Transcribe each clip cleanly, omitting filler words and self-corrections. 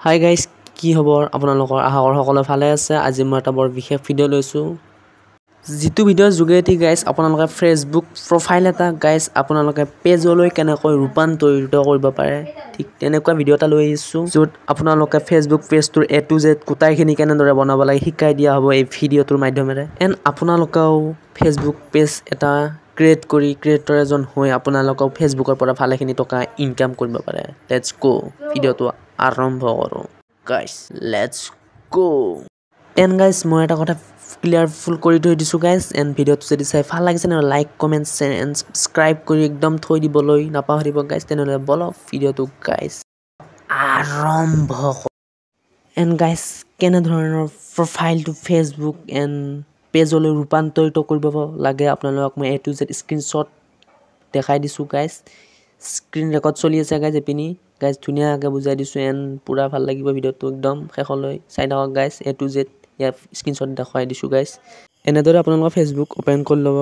Hi guys, কি খবৰ আপোনালোকৰ? আশা কৰোঁ সকলোৱে ভালে আছে। আজি মই এটা বৰ বিশেষ ভিডিঅ' লৈছোঁ, যিটো ভিডিঅ'ৰ যোগেদি গাইজ আপোনালোকে ফেচবুক প্ৰফাইল এটা আপোনালোকে পেজলৈ কেনেকৈ ৰূপান্তৰিত কৰিব পাৰে, ঠিক তেনেকুৱা ভিডিঅ' এটা লৈ আহিছোঁ, য'ত আপোনালোকে ফেচবুক পেজটোৰ A to Z গোটাইখিনি কেনেদৰে বনাব লাগে শিকাই দিয়া হ'ব এই ভিডিঅ'টোৰ মাধ্যমেৰে। এণ্ড আপোনালোকেও ফেচবুক পেজ এটা ক্ৰিয়েটৰ এজন হৈ আপোনালোকেও ফেচবুকৰ পৰা ভালেখিনি টকা ইনকাম কৰিব পাৰে। লেটছ গো, ভিডিঅ'টো আৰম্ভ কৰোঁ guys, let's go. And guys, মই এটা কথা ক্লিয়াৰফুল কৰি থৈ দিছোঁ গাইজ। এণ্ড ভিডিঅ'টো যদি চাই ভাল লাগিছে তেনেহ'লে like, comment, share and subscribe কৰি একদম থৈ দিবলৈ নাপাহৰিব গাইজ। তেনেহ'লে বলক ভিডিঅ'টো গাইজ আৰম্ভ কৰোঁ। এণ্ড গাইজ, কেনেধৰণৰ প্ৰফাইলটো ফেচবুক এণ্ড পেজলৈ ৰূপান্তৰিত কৰিব লাগে আপোনালোকক মই A to Z স্ক্ৰীনশ্বট দেখাই দিছোঁ গাইজ। স্ক্ৰীন ৰেকৰ্ড চলি আছে গাইজ এপিনি গাইজ, ধুনীয়াকৈ বুজাই দিছোঁ। এণ্ড পূৰা ভাল লাগিব ভিডিঅ'টো, একদম শেষলৈ চাই থাকক guys. A to Z year screenshot দেখুৱাই দিছোঁ গাইজ। এনেদৰে আপোনালোকৰ ফেচবুক অ'পেন কৰি ল'ব।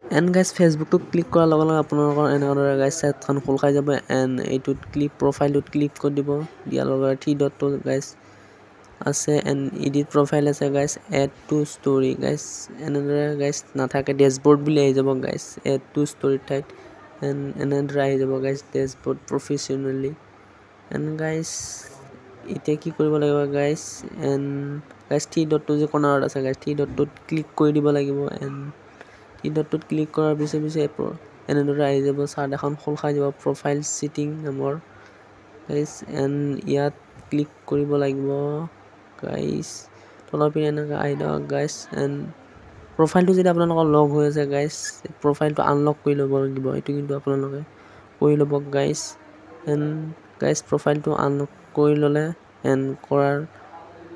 এণ্ড গাইজ, ফেচবুকটো ক্লিক কৰাৰ লগে লগে আপোনালোকৰ এনেদৰে গাইজ চাইটখন খোল খাই যাব। এণ্ড এইটোত প্ৰফাইলটোত ক্লিক কৰি দিব। দিয়াৰ লগে লগে 3 ডটটো গাইজ আছে। এণ্ড এডিট প্ৰফাইল আছে guys. Add to story guys, এনেদৰে গাইজ নাথাকে, ডেছবৰ্ড বুলি আহি যাব গাইজ এড টু ষ্টৰিৰ ঠাইত। এণ্ড এনেদৰে আহি যাব guys dashboard professionally. And guys, এতিয়া কি কৰিব লাগিব গাইজ, এণ্ড গাইজ 3 ডটটো যে কৰ্নাৰত আছে গাইজ, 3 ডটটোত ক্লিক কৰি দিব লাগিব। এণ্ড 3 ডটটোত ক্লিক কৰাৰ পিছে এনেদৰে আহি যাব, চাৰ্ট এখন খোল খাই যাব, প্ৰফাইল ছেটিং নামৰ গাইজ। এণ্ড ইয়াত ক্লিক কৰিব লাগিব গাইজ, তলৰ পিনে এনেকৈ আহি যাব গাইজ। এণ্ড প্ৰফাইলটো যদি আপোনালোকৰ লগ হৈ আছে গাইজ, প্ৰফাইলটো আনলক কৰি ল'ব লাগিব, এইটো কিন্তু আপোনালোকে কৰি ল'ব গাইজ। এণ্ড গাইজ, প্ৰফাইলটো আনলক কৰি ল'লে এণ্ড কৰাৰ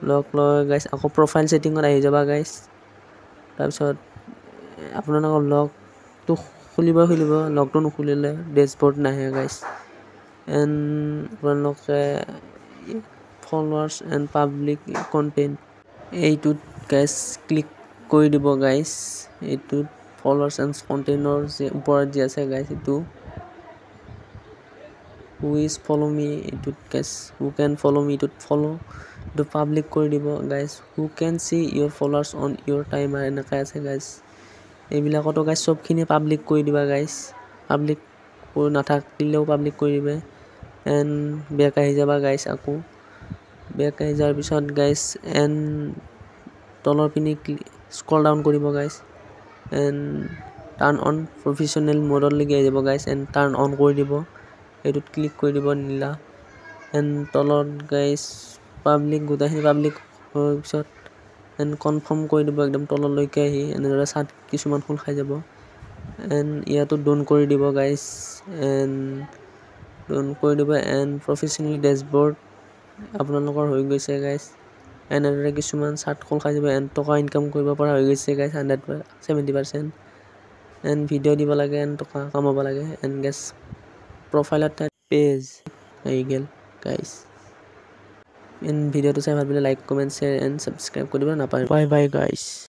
লগে লগে গাইজ আকৌ প্ৰফাইল ছেটিঙত আহি যাবা গাইজ। তাৰপিছত আপোনালোকৰ লগটো খুলিব, লগটো নুখুলিলে ডেছবৰ্ড নাহে গাইজ। এণ্ড আপোনালোকে ফলোৱাৰ্ছ এণ্ড পাব্লিক কণ্টেণ্ট এইটোত গাইজ ক্লিক কৰি দিব গাইজ। এইটোত ফলোৱাৰ্ছ এণ্ড কণ্টেণ্টৰ যে ওপৰত যি আছে গাইজ, এইটো হু ইজ ফ'ল' মি, এইটোত গাইজ হু কেন ফ'ল' মি, এইটোত এইটো পাব্লিক কৰি দিব guys. Who can see your followers on your timer, এনেকৈ আছে গাইজ। এইবিলাকতো গাইজ চবখিনি পাব্লিক কৰি দিবা গাইজ, পাব্লিক নাথাকিলেও পাব্লিক কৰি দিবা। এণ্ড বেক আহি যাবা গাইজ, আকৌ বেক আহি যোৱাৰ পিছত গাইজ এণ্ড তলৰ পিনে স্ক্ৰল ডাউন কৰিব guys. And turn on professional মডলৈকে আহি যাব গাইজ। এণ্ড টাৰ্ণ অন কৰি দিব, এইটোত ক্লিক কৰি দিব নীলা। এণ্ড তলত গাইজ পাব্লিক, গোটেইখিনি পাব্লিক হোৱাৰ পিছত এণ্ড কনফাৰ্ম কৰি দিব একদম তললৈকে আহি, এনেদৰে চাৰ্ট কিছুমান খোল খাই যাব। এণ্ড ইয়াতো ডন কৰি দিব গাইজ, এণ্ড ডন কৰি দিব। এণ্ড প্ৰফেচনেল ডেছবৰ্ড আপোনালোকৰ হৈ গৈছে গাইজ। এনেদৰে কিছুমান চাৰ্ট খোল খাই যাব। এণ্ড টকা ইনকাম কৰিব পৰা হৈ গৈছে গাইজ 70%। এণ্ড ভিডিঅ' দিব লাগে এণ্ড টকা কামাব লাগে। এণ্ড গাইজ প্ৰফাইলত ঠাইত পেজ আহি গ'ল গাইজ। এণ্ড ভিডিঅ'টো চাই ভাল পালে like, comment, share and subscribe কৰিব নাপাহৰিব। Bye bye guys.